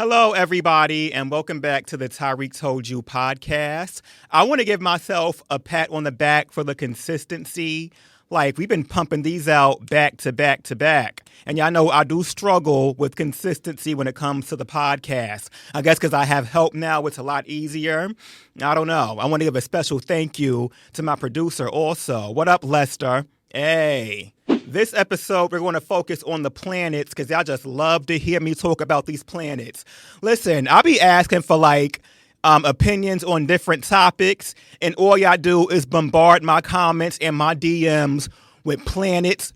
Hello, everybody, and welcome back to the Tyreak Told You Podcast. I want to give myself a pat on the back for the consistency. Like, we've been pumping these out back to back to back. And y'all know I do struggle with consistency when it comes to the podcast. I guess because I have help now, it's a lot easier. I don't know. I want to give a special thank you to my producer also. What up, Lester? Hey. This episode, we're going to focus on the planets because y'all just love to hear me talk about these planets. Listen, I'll be asking for opinions on different topics, and all y'all do is bombard my comments and my DMs with planets.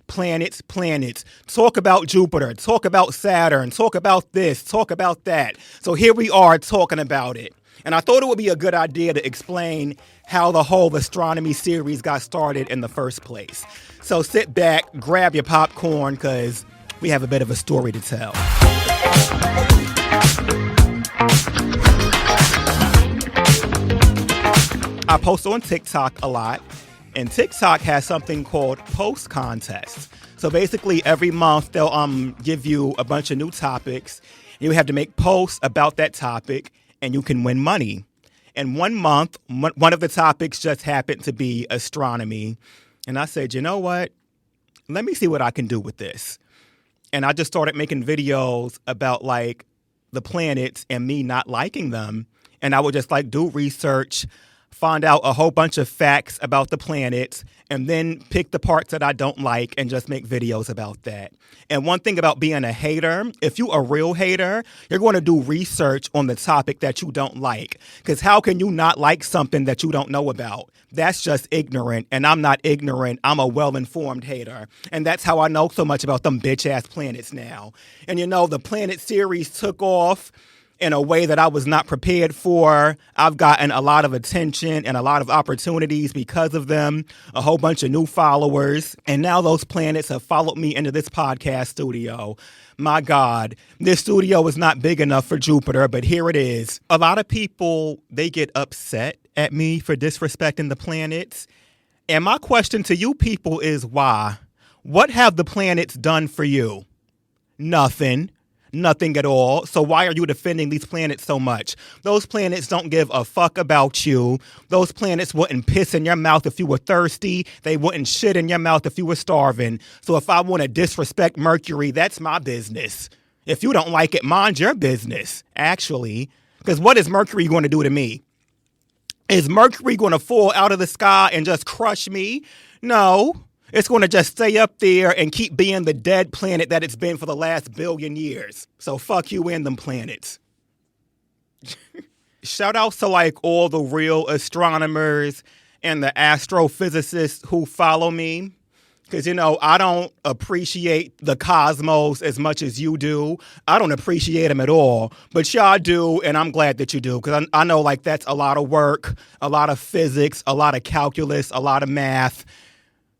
Talk about Jupiter, talk about Saturn, talk about this, talk about that. So here we are talking about it. And I thought it would be a good idea to explain how the whole astronomy series got started in the first place. So sit back, grab your popcorn, because we have a bit of a story to tell. I post on TikTok a lot, and TikTok has something called post contests. So basically every month they'll give you a bunch of new topics. You have to make posts about that topic, and you can win money. And one month, one of the topics just happened to be astronomy. And I said, you know what? Let me see what I can do with this. And I just started making videos about the planets and me not liking them. And I would just do research, find out a whole bunch of facts about the planets, and then pick the parts that I don't like and just make videos about that. And one thing about being a hater, if you're a real hater, you're going to do research on the topic that you don't like. Because how can you not like something that you don't know about? That's just ignorant, and I'm not ignorant. I'm a well-informed hater. And that's how I know so much about them bitch-ass planets now. And the planet series took off in a way that I was not prepared for. I've gotten a lot of attention and a lot of opportunities because of them, a whole bunch of new followers. And now those planets have followed me into this podcast studio. My God, this studio is not big enough for Jupiter, but here it is. A lot of people, they get upset at me for disrespecting the planets. And my question to you people is why? What have the planets done for you? Nothing at all. So why are you defending these planets so much? Those planets don't give a fuck about you. Those planets wouldn't piss in your mouth if you were thirsty. They wouldn't shit in your mouth if you were starving. So if I want to disrespect Mercury, that's my business. If you don't like it, mind your business, actually. Because what is Mercury going to do to me? Is Mercury going to fall out of the sky and just crush me? No. It's going to just stay up there and keep being the dead planet that it's been for the last billion years. So fuck you and them planets. Shout out to all the real astronomers and the astrophysicists who follow me. Because, I don't appreciate the cosmos as much as you do. I don't appreciate them at all. But y'all do, and I'm glad that you do. Because I know that's a lot of work, a lot of physics, a lot of calculus, a lot of math.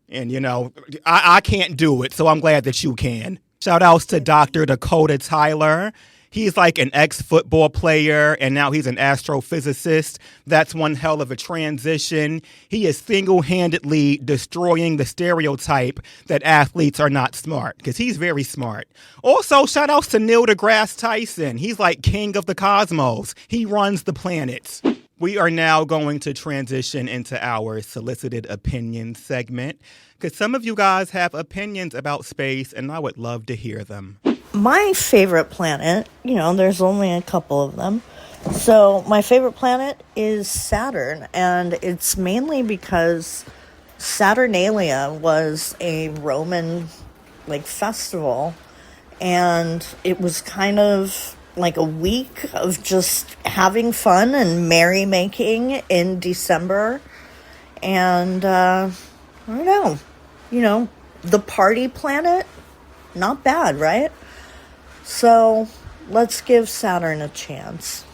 And, I can't do it, so I'm glad that you can. Shout outs to Dr. Dakota Tyler. He's an ex-football player, and now he's an astrophysicist. That's one hell of a transition. He is single-handedly destroying the stereotype that athletes are not smart, because he's very smart. Also, shout outs to Neil deGrasse Tyson. He's king of the cosmos. He runs the planets. We are now going to transition into our solicited opinions segment because some of you guys have opinions about space and I would love to hear them. My favorite planet, there's only a couple of them. So my favorite planet is Saturn, and it's mainly because Saturnalia was a Roman festival, and it was kind of a week of just having fun and merrymaking in December. And, I don't know, the party planet, not bad, right? So let's give Saturn a chance.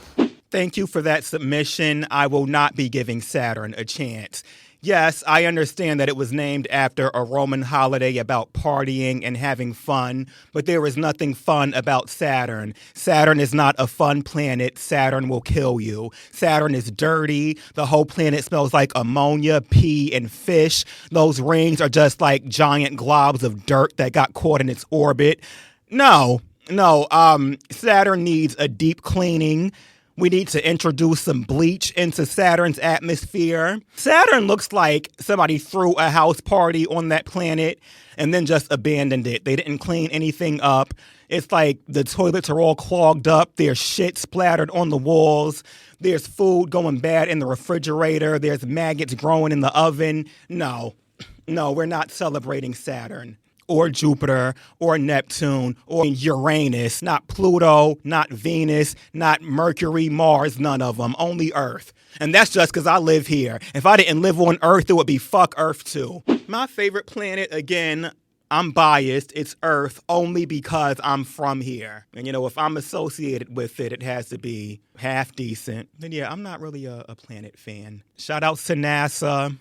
Thank you for that submission. I will not be giving Saturn a chance. Yes, I understand that it was named after a Roman holiday about partying and having fun, but there is nothing fun about Saturn. Saturn is not a fun planet. Saturn will kill you. Saturn is dirty. The whole planet smells like ammonia, pee, and fish. Those rings are just like giant globs of dirt that got caught in its orbit. No, No, Saturn needs a deep cleaning. We need to introduce some bleach into Saturn's atmosphere. Saturn looks like somebody threw a house party on that planet and then just abandoned it. They didn't clean anything up. It's like the toilets are all clogged up. There's shit splattered on the walls. There's food going bad in the refrigerator. There's maggots growing in the oven. No, we're not celebrating Saturn or Jupiter or Neptune or Uranus, not Pluto, not Venus, not Mercury, Mars, none of them, only Earth. And that's just because I live here. If I didn't live on Earth, it would be fuck Earth too. My favorite planet, again, I'm biased, it's Earth only because I'm from here. And if I'm associated with it, it has to be half decent. Then yeah, I'm not really a planet fan. Shout out to NASA.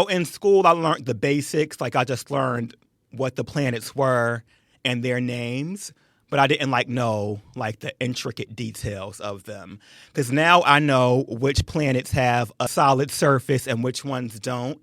In school I learned the basics, like I just learned what the planets were and their names, but I didn't know the intricate details of them. Because now I know which planets have a solid surface and which ones don't.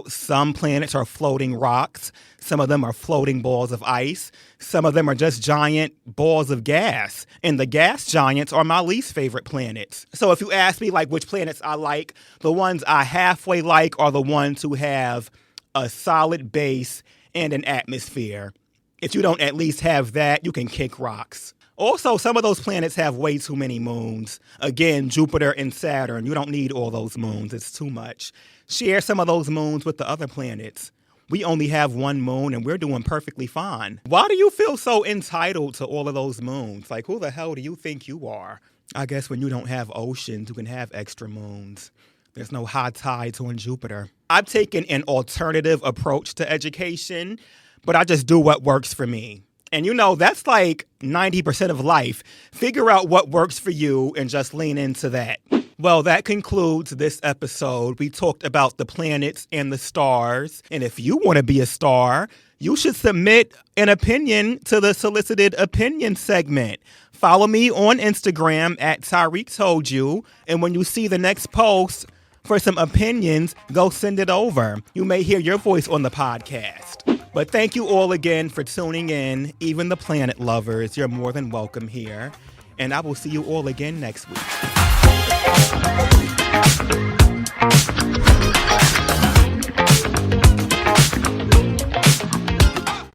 Some planets are floating rocks. Some of them are floating balls of ice. Some of them are just giant balls of gas. And the gas giants are my least favorite planets. So if you ask me which planets I like, the ones I halfway like are the ones who have a solid base and an atmosphere. If you don't at least have that, you can kick rocks. Also, some of those planets have way too many moons. Again, Jupiter and Saturn, you don't need all those moons. It's too much. Share some of those moons with the other planets. We only have one moon and we're doing perfectly fine. Why do you feel so entitled to all of those moons? Who the hell do you think you are? I guess when you don't have oceans, you can have extra moons. There's no high tides on Jupiter. I've taken an alternative approach to education, but I just do what works for me. And that's 90% of life. Figure out what works for you and just lean into that. Well, that concludes this episode. We talked about the planets and the stars. And if you want to be a star, you should submit an opinion to the solicited opinion segment. Follow me on Instagram at Tyreak Told You. And when you see the next post for some opinions, go send it over. You may hear your voice on the podcast. But thank you all again for tuning in. Even the planet lovers, you're more than welcome here. And I will see you all again next week.